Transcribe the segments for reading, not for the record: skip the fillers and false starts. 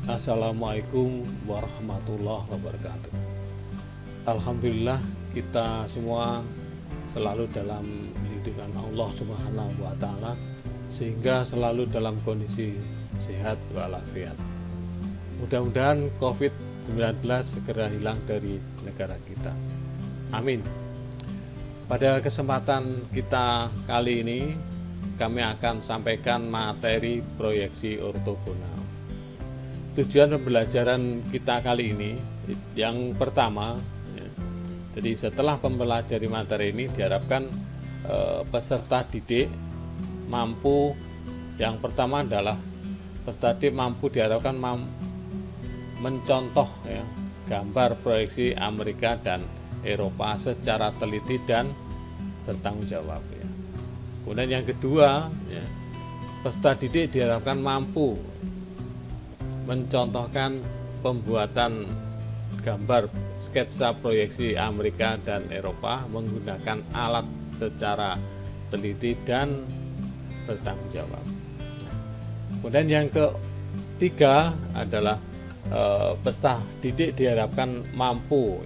Assalamualaikum warahmatullahi wabarakatuh. Alhamdulillah kita semua selalu dalam lindungan Allah Subhanahu wa taala sehingga selalu dalam kondisi sehat walafiat. Mudah-mudahan COVID-19 segera hilang dari negara kita. Amin. Pada kesempatan kita kali ini kami akan sampaikan materi proyeksi ortogonal. Tujuan pembelajaran kita kali ini yang pertama, jadi setelah mempelajari materi ini diharapkan peserta didik mampu, yang pertama adalah peserta didik mampu diharapkan mencontoh gambar proyeksi Amerika dan Eropa secara teliti dan bertanggung jawab. Kemudian yang kedua, peserta didik diharapkan mampu mencontohkan pembuatan gambar sketsa proyeksi Amerika dan Eropa menggunakan alat secara teliti dan bertanggung jawab. Kemudian yang ketiga adalah peserta didik diharapkan mampu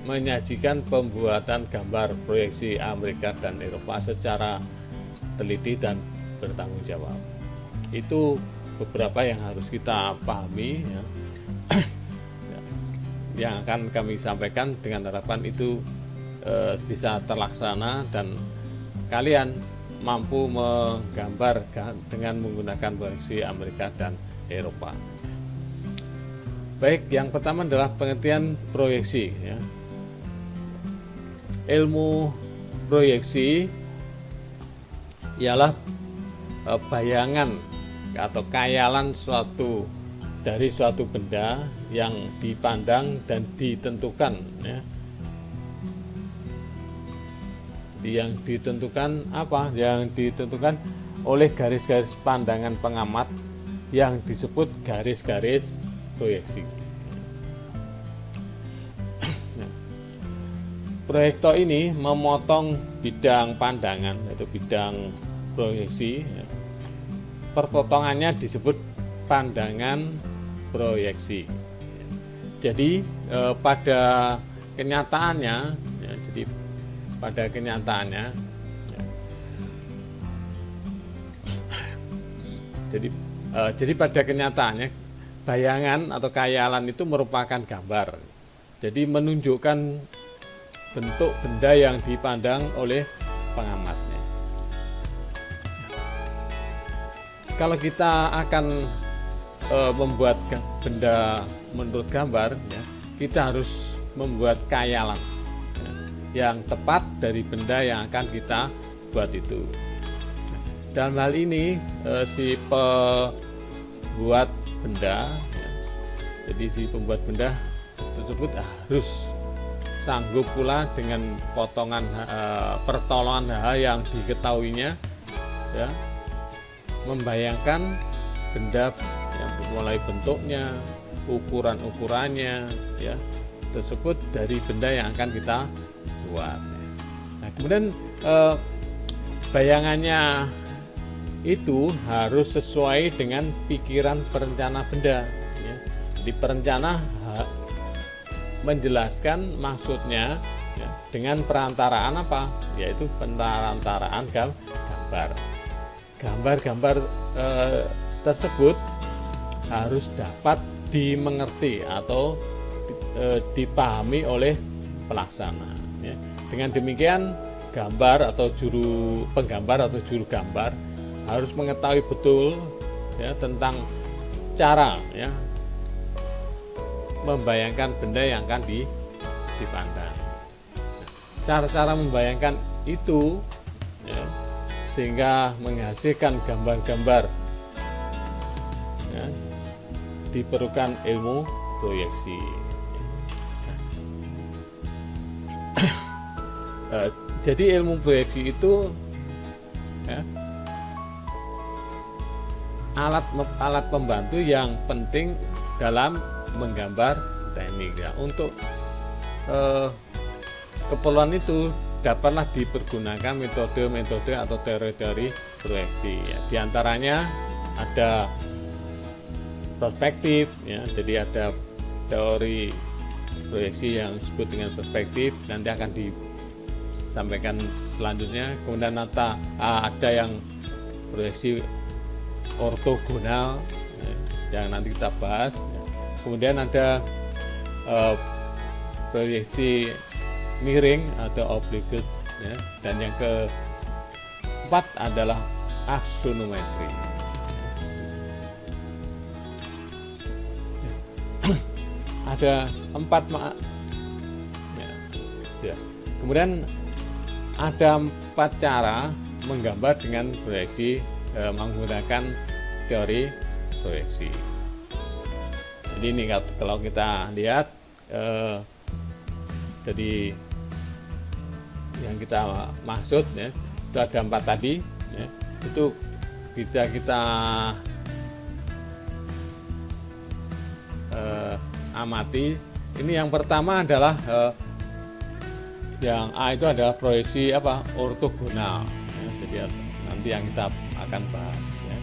menyajikan pembuatan gambar proyeksi Amerika dan Eropa secara teliti dan bertanggung jawab. Itu beberapa yang harus kita pahami yang akan kami sampaikan dengan harapan itu bisa terlaksana dan kalian mampu menggambar dengan menggunakan proyeksi Amerika dan Eropa. Baik, yang pertama adalah pengertian proyeksi. Ilmu proyeksi ialah bayangan atau khayalan dari suatu benda yang dipandang dan ditentukan, yang ditentukan apa? Yang ditentukan oleh garis-garis pandangan pengamat yang disebut garis-garis proyeksi. Proyektor ini memotong bidang pandangan, yaitu bidang proyeksi. Perpotongannya disebut pandangan proyeksi. Jadi pada kenyataannya, jadi pada kenyataannya bayangan atau khayalan itu merupakan gambar. Jadi menunjukkan bentuk benda yang dipandang oleh pengamatnya. Kalau kita akan membuat benda menurut gambar, kita harus membuat khayalan yang tepat dari benda yang akan kita buat itu. Dalam hal ini si pembuat benda, jadi si pembuat benda tersebut harus sanggup pula dengan pertolongan hal yang diketahuinya, membayangkan benda yang mulai bentuknya, ukurannya, tersebut dari benda yang akan kita buat. Nah, kemudian bayangannya itu harus sesuai dengan pikiran perencana benda. Di perencana menjelaskan maksudnya dengan perantaraan apa? Yaitu perantaraan gambar. Gambar-gambar tersebut harus dapat dimengerti atau dipahami oleh pelaksana. Dengan demikian gambar atau juru penggambar atau juru gambar harus mengetahui betul tentang cara membayangkan benda yang akan dipandang. Cara-cara membayangkan itu sehingga menghasilkan gambar-gambar, diperlukan ilmu proyeksi. Jadi ilmu proyeksi itu alat pembantu yang penting dalam menggambar teknik. Untuk keperluan itu dapatlah dipergunakan metode-metode atau teori-teori proyeksi. Ya. Di antaranya ada perspektif, ya. Jadi ada teori proyeksi yang disebut dengan perspektif, nanti akan disampaikan selanjutnya. Kemudian ada yang proyeksi ortogonal, yang nanti kita bahas. Kemudian ada proyeksi miring atau oblique, ya. Dan yang keempat adalah aksonometri. Ada 4 ya. Kemudian ada 4 cara menggambar dengan proyeksi menggunakan teori proyeksi. Jadi ini kalau kita lihat jadi yang kita maksud, ya, itu ada 4 tadi, ya, itu bisa kita amati. Ini yang pertama adalah yang A itu adalah proyeksi ortogonal, ya, jadi nanti yang kita akan bahas, ya.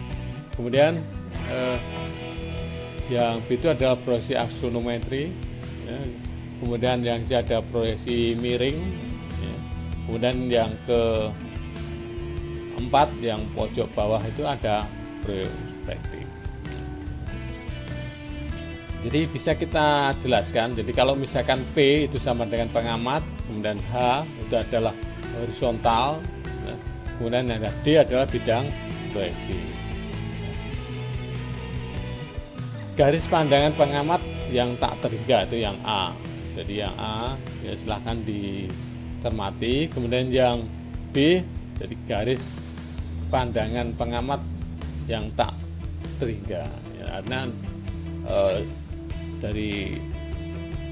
Kemudian yang B itu adalah proyeksi aksonometri, ya. Kemudian yang C ada proyeksi miring, ya. Kemudian yang keempat yang pojok bawah itu ada perspektif. Jadi bisa kita jelaskan, jadi kalau misalkan P itu sama dengan pengamat, kemudian H itu adalah horizontal, ya. Kemudian yang D adalah bidang proyeksi. Garis pandangan pengamat yang tak terhingga itu yang A. Jadi yang A ya silahkan dicermati. Kemudian yang B jadi garis pandangan pengamat yang tak terhingga, ya, karena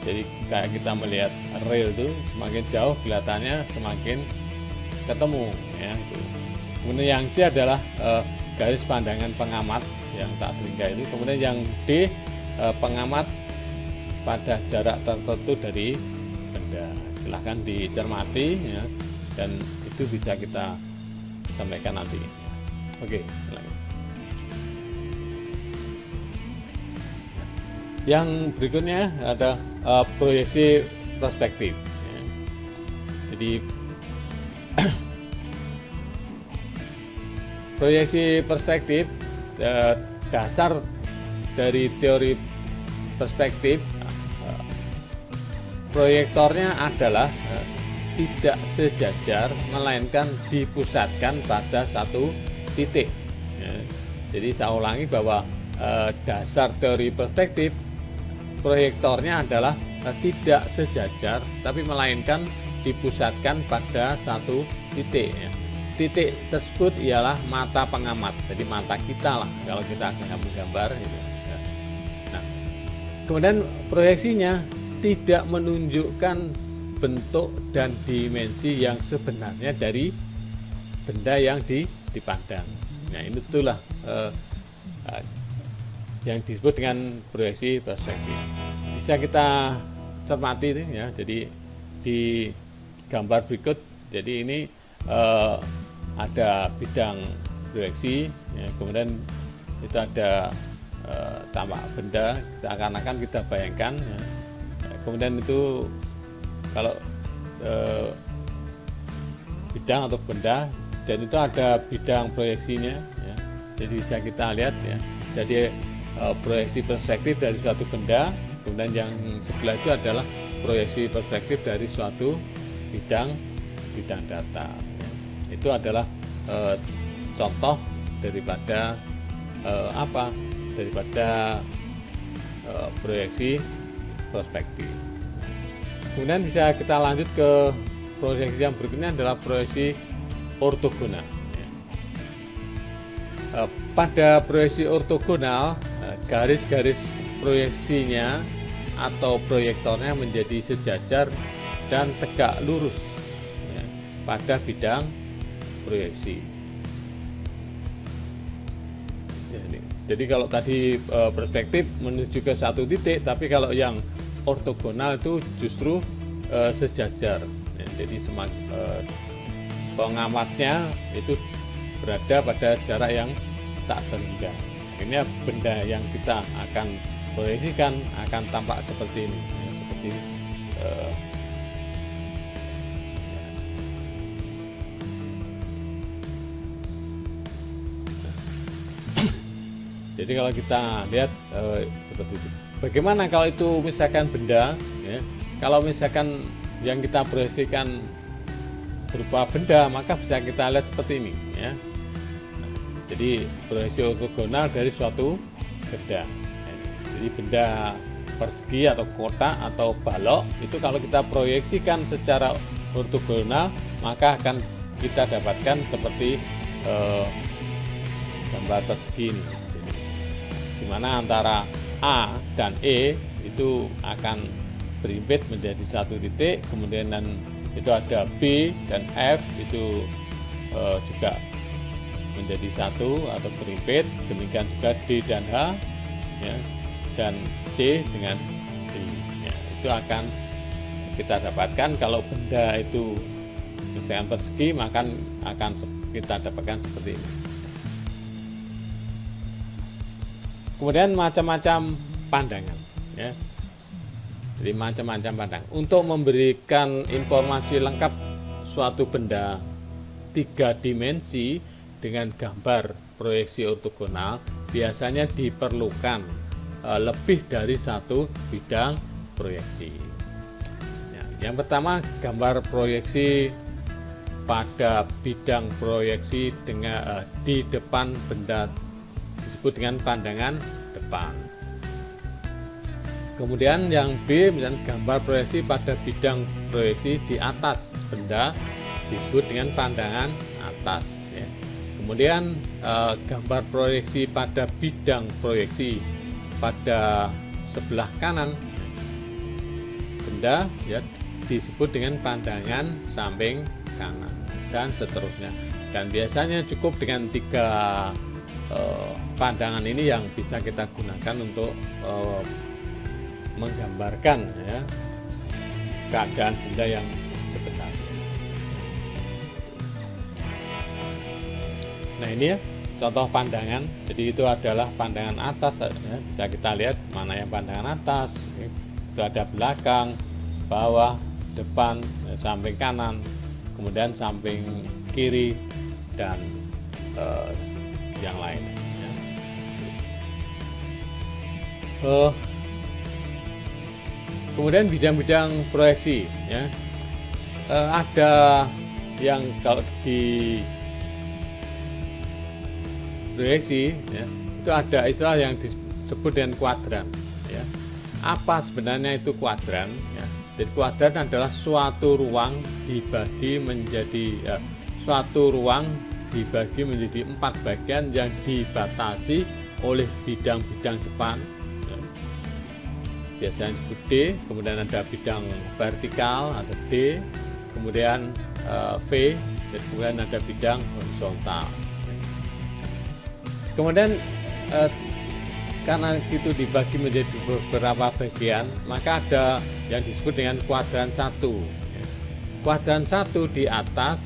jadi kayak kita melihat rel itu semakin jauh kelihatannya semakin ketemu, ya. Kemudian yang C adalah garis pandangan pengamat yang tak terhingga itu. Kemudian yang D pengamat pada jarak tertentu dari benda. Silahkan dicermati, ya, dan itu bisa kita sampaikan nanti. Oke, silahkan. Yang berikutnya ada proyeksi perspektif, ya. Jadi proyeksi perspektif, dasar dari teori perspektif, proyektornya adalah tidak sejajar melainkan dipusatkan pada satu titik, ya. Jadi saya ulangi bahwa dasar teori perspektif, proyektornya adalah tidak sejajar tapi melainkan dipusatkan pada satu titik, ya. Titik tersebut ialah mata pengamat, jadi mata kita lah kalau kita akan menggambar gitu. Nah, kemudian proyeksinya tidak menunjukkan bentuk dan dimensi yang sebenarnya dari benda yang dipandang. Nah, itulah yang disebut dengan proyeksi perspektif. Bisa kita cermati, ya. Jadi di gambar berikut, jadi ini ada bidang proyeksi, ya, kemudian itu ada tampak benda, seakan-akan kita bayangkan, ya. Kemudian itu kalau bidang atau benda, dan itu ada bidang proyeksinya, ya. Jadi bisa kita lihat, ya. Jadi proyeksi perspektif dari suatu benda, kemudian yang sebelah itu adalah proyeksi perspektif dari suatu bidang data, ya. Itu adalah contoh daripada proyeksi perspektif. Kemudian bisa kita lanjut ke proyeksi yang berikutnya adalah proyeksi ortogonal, ya. Pada proyeksi ortogonal, garis-garis proyeksinya atau proyektornya menjadi sejajar dan tegak lurus, ya, pada bidang proyeksi. Jadi kalau tadi perspektif menuju ke satu titik, tapi kalau yang ortogonal itu justru sejajar, ya, jadi pengamatnya itu berada pada jarak yang tak terhingga. Akhirnya benda yang kita akan proyeksikan akan tampak seperti ini, ya, seperti jadi kalau kita lihat seperti itu. Bagaimana kalau itu misalkan benda, ya, kalau misalkan yang kita proyeksikan berupa benda, maka bisa kita lihat seperti ini, ya. Nah, jadi proyeksi ortogonal dari suatu benda. Jadi benda persegi atau kotak atau balok itu kalau kita proyeksikan secara ortogonal, maka akan kita dapatkan seperti gambar persegi ini, di mana antara A dan E itu akan berimpit menjadi satu titik, kemudian itu ada B dan F itu juga menjadi satu atau berimpit, demikian juga D dan H, ya, dan C dengan D, ya, itu akan kita dapatkan. Kalau benda itu misalkan persegi, maka akan kita dapatkan seperti ini. Kemudian macam-macam pandangan, ya. Jadi macam-macam pandangan. Untuk memberikan informasi lengkap suatu benda 3 dimensi dengan gambar proyeksi ortogonal, biasanya diperlukan lebih dari satu bidang proyeksi. Ya, yang pertama, gambar proyeksi pada bidang proyeksi dengan di depan benda disebut dengan pandangan depan. Kemudian yang B, misalnya gambar proyeksi pada bidang proyeksi di atas benda disebut dengan pandangan atas, ya. Kemudian gambar proyeksi pada bidang proyeksi pada sebelah kanan benda, ya, disebut dengan pandangan samping kanan, dan seterusnya. Dan biasanya cukup dengan 3 pandangan ini yang bisa kita gunakan untuk menggambarkan, ya, keadaan benda yang sebenarnya. Nah, ini ya contoh pandangan. Jadi itu adalah pandangan atas, ya. Bisa kita lihat mana yang pandangan atas. Itu ada belakang, bawah, depan, samping kanan, kemudian samping kiri, dan yang lain, ya. Kemudian bidang-bidang proyeksi, ya, ada yang kalau di proyeksi, ya, itu ada istilah yang disebut dengan kuadran, ya. Apa sebenarnya itu kuadran, ya? Jadi kuadran adalah suatu ruang dibagi menjadi dibagi menjadi 4 bagian yang dibatasi oleh bidang-bidang depan, ya. Biasanya disebut D, kemudian ada bidang vertikal, ada D, kemudian V, dan kemudian ada bidang horizontal. Kemudian karena itu dibagi menjadi beberapa bagian, maka ada yang disebut dengan kuadran 1. Kuadran 1 di atas,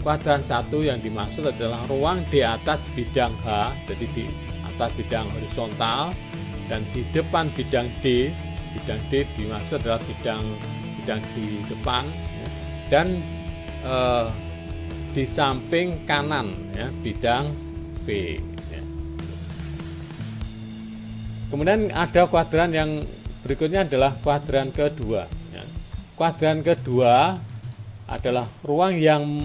kuadran 1 yang dimaksud adalah ruang di atas bidang H, jadi di atas bidang horizontal, dan di depan bidang D. Bidang D dimaksud adalah bidang di depan, ya, dan di samping kanan, ya, bidang B, ya. Kemudian ada kuadran yang berikutnya adalah kuadran kedua, ya. Kuadran kedua adalah ruang yang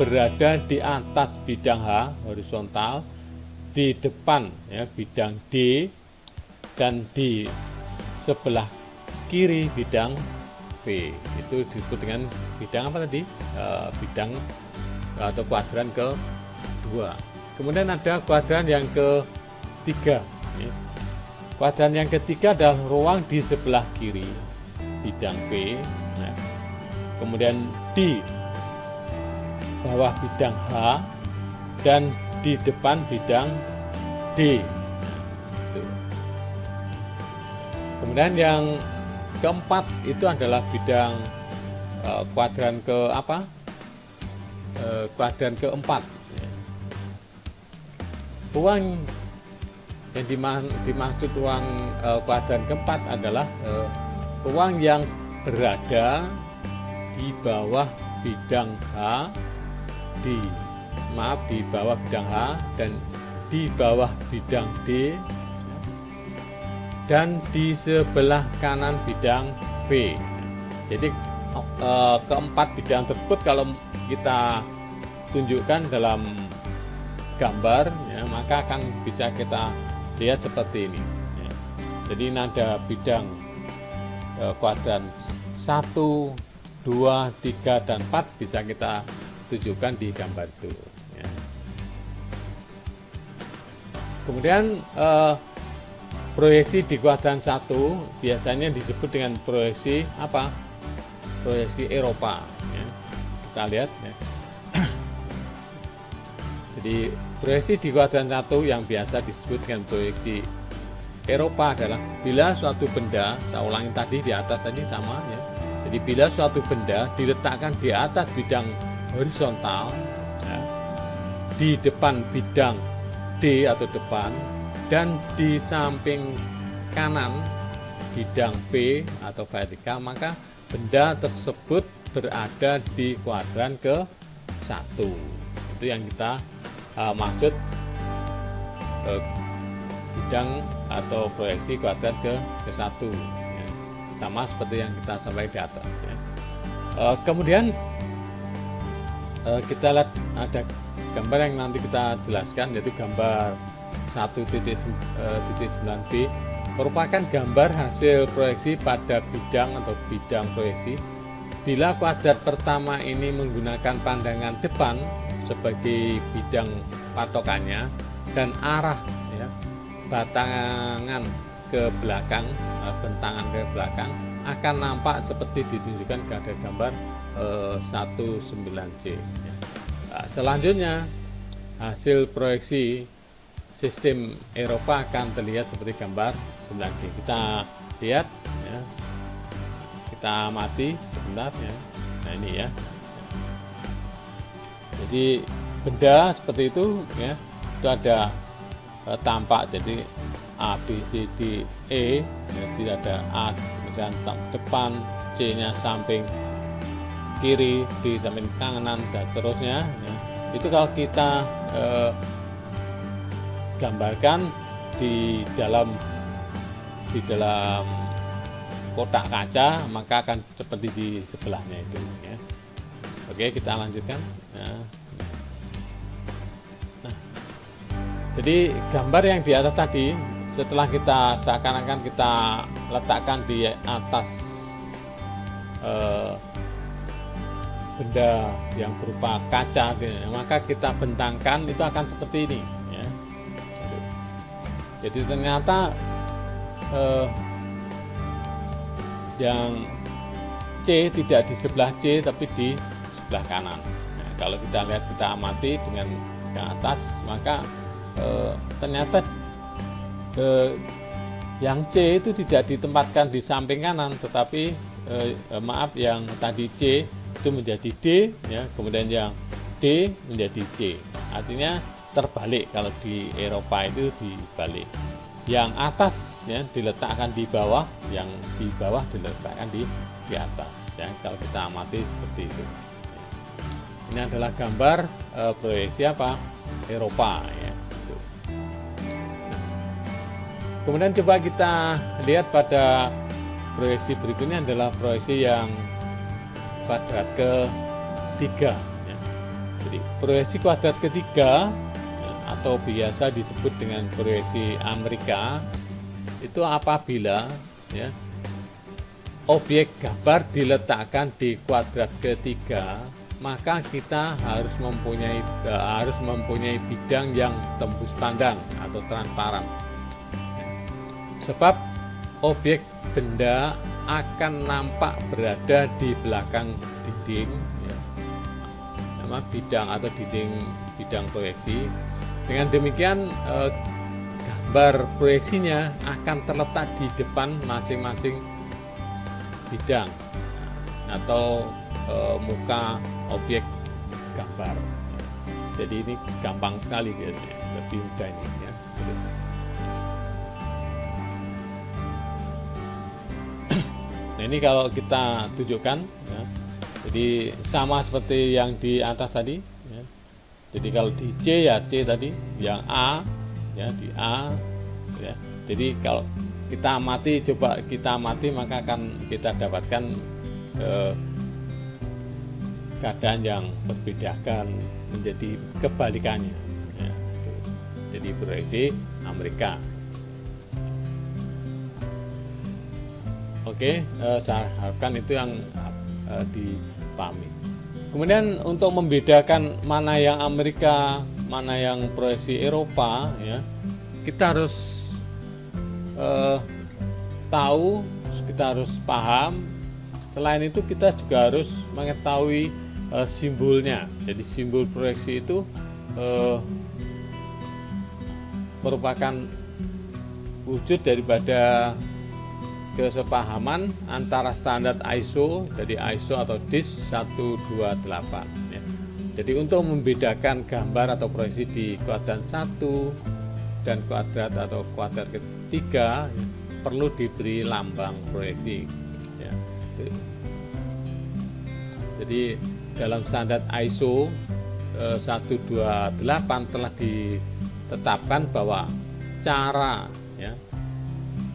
berada di atas bidang H horizontal, di depan, ya, bidang D, dan di sebelah kiri bidang V. Itu disebut dengan bidang apa tadi? Bidang atau kuadran kedua. Kemudian ada kuadran yang ketiga, ya. Kuadran yang ketiga adalah ruang di sebelah kiri bidang V, ya. Kemudian di bawah bidang H, dan di depan bidang D. Kemudian yang keempat itu adalah bidang kuadran ke apa? Kuadran keempat. Ruang yang dimaksud ruang kuadran keempat adalah ruang yang berada di bawah bidang H, di bawah bidang H dan di bawah bidang D, dan di sebelah kanan bidang V. Jadi keempat bidang tersebut kalau kita tunjukkan dalam gambar, ya, maka akan bisa kita lihat seperti ini. Ya. Jadi ini ada bidang kuadran 1, 2, 3, dan 4 bisa kita tunjukkan di gambar itu. Ya. Kemudian proyeksi di kuadran 1 biasanya disebut dengan proyeksi apa? Proyeksi Eropa. Ya. Kita lihat. Ya. Jadi proyeksi di kuadran 1 yang biasa disebut dengan proyeksi Eropa adalah bila suatu benda, saya ulangi tadi di atas tadi sama ya. Jadi bila suatu benda diletakkan di atas bidang horizontal, ya, di depan bidang D atau depan, dan di samping kanan bidang P atau vertikal, maka benda tersebut berada di kuadran ke-1. Itu yang kita maksud bidang atau proyeksi kuadran ke-1, ya. Sama seperti yang kita sampaikan di atas, ya. Kemudian kita lihat ada gambar yang nanti kita jelaskan, yaitu gambar 1.9b merupakan gambar hasil proyeksi pada bidang atau bidang proyeksi. Bila kuadrat pertama ini menggunakan pandangan depan sebagai bidang patokannya dan arah, ya, bentangan ke belakang akan nampak seperti ditunjukkan pada gambar 19C. Ya. Nah, selanjutnya hasil proyeksi sistem Eropa akan terlihat seperti gambar 9D. Kita lihat, ya. Kita amati sebentar, ya. Nah ini ya. Jadi benda seperti itu, ya, itu ada tampak, jadi A, B, C, D, E, ya, tidak ada A misalnya depan, C-nya samping kiri, D samping kanan, dan seterusnya, ya. Itu kalau kita gambarkan di dalam kotak kaca, maka akan seperti di sebelahnya itu, ya. Oke, kita lanjutkan, ya. Nah, jadi gambar yang di atas tadi, setelah kita seakan-akan kita letakkan di atas benda yang berupa kaca, maka kita bentangkan, itu akan seperti ini, ya. Jadi ternyata yang C tidak di sebelah C tapi di sebelah kanan. Nah, kalau kita lihat, kita amati dengan ke atas, maka ternyata yang C itu tidak ditempatkan di samping kanan, tetapi maaf, yang tadi C itu menjadi D, ya, kemudian yang D menjadi C. Artinya terbalik, kalau di Eropa itu dibalik. Yang atas, ya, diletakkan di bawah, yang di bawah diletakkan di atas, ya, kalau kita amati seperti itu. Ini adalah gambar proyeksi apa? Eropa, ya. Kemudian coba kita lihat pada proyeksi berikutnya adalah proyeksi yang kuadrat ketiga, ya. Jadi proyeksi kuadrat ketiga, ya, atau biasa disebut dengan proyeksi Amerika, itu apabila, ya, objek gambar diletakkan di kuadrat ketiga, maka kita harus mempunyai bidang yang tembus pandang atau transparan. Sebab objek benda akan nampak berada di belakang dinding, ya, nama bidang atau bidang proyeksi. Dengan demikian gambar proyeksinya akan terletak di depan masing-masing bidang atau muka objek gambar. Jadi ini gampang sekali, lebih mudah ini ya. Nah, ini kalau kita tunjukkan ya, jadi sama seperti yang di atas tadi ya. Jadi kalau di C ya C tadi, yang A ya di A ya. Jadi kalau kita amati, coba kita amati, maka akan kita dapatkan keadaan yang berbeda, menjadi kebalikannya ya. Jadi proyeksi Amerika. Oke, saya harapkan itu yang dipahami. Kemudian untuk membedakan mana yang Amerika, mana yang proyeksi Eropa ya, kita harus tahu, kita harus paham. Selain itu kita juga harus mengetahui simbolnya. Jadi simbol proyeksi itu merupakan wujud daripada kesepahaman antara standar ISO, jadi ISO atau DIS 128 ya. Jadi untuk membedakan gambar atau proyeksi di kuadran 1 dan kuadrat atau kuadrat ketiga ya, perlu diberi lambang proyeksi ya. Jadi dalam standar ISO 128 telah ditetapkan bahwa cara ya,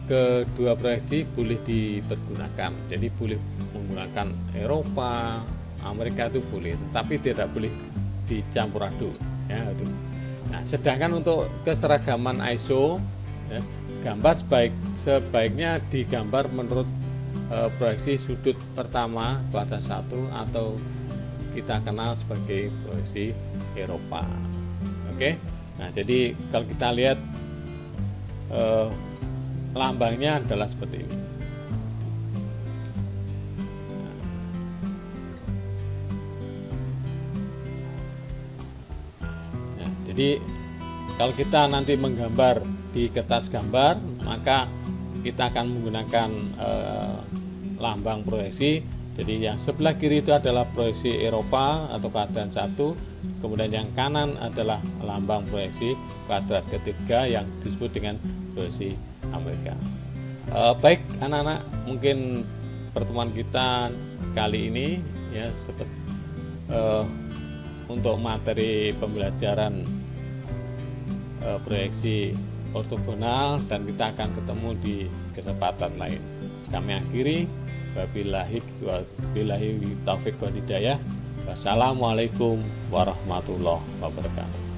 kedua proyeksi boleh dipergunakan. Jadi boleh menggunakan Eropa, Amerika itu boleh, tapi tidak boleh dicampur aduk ya, itu. Nah, sedangkan untuk keseragaman ISO ya, gambar sebaiknya digambar menurut proyeksi sudut pertama kuadran 1 atau kita kenal sebagai proyeksi Eropa. Oke. Nah, jadi kalau kita lihat lambangnya adalah seperti ini. Nah, jadi kalau kita nanti menggambar di kertas gambar, maka kita akan menggunakan lambang proyeksi. Jadi yang sebelah kiri itu adalah proyeksi Eropa atau kuadran 1, kemudian yang kanan adalah lambang proyeksi kuadrat ketiga yang disebut dengan proyeksi Amerika. Baik anak-anak, mungkin pertemuan kita kali ini ya seperti untuk materi pembelajaran proyeksi ortogonal, dan kita akan ketemu di kesempatan lain. Kami akhiri, wabillahi taufiq wal hidayah. Wassalamualaikum warahmatullahi wabarakatuh.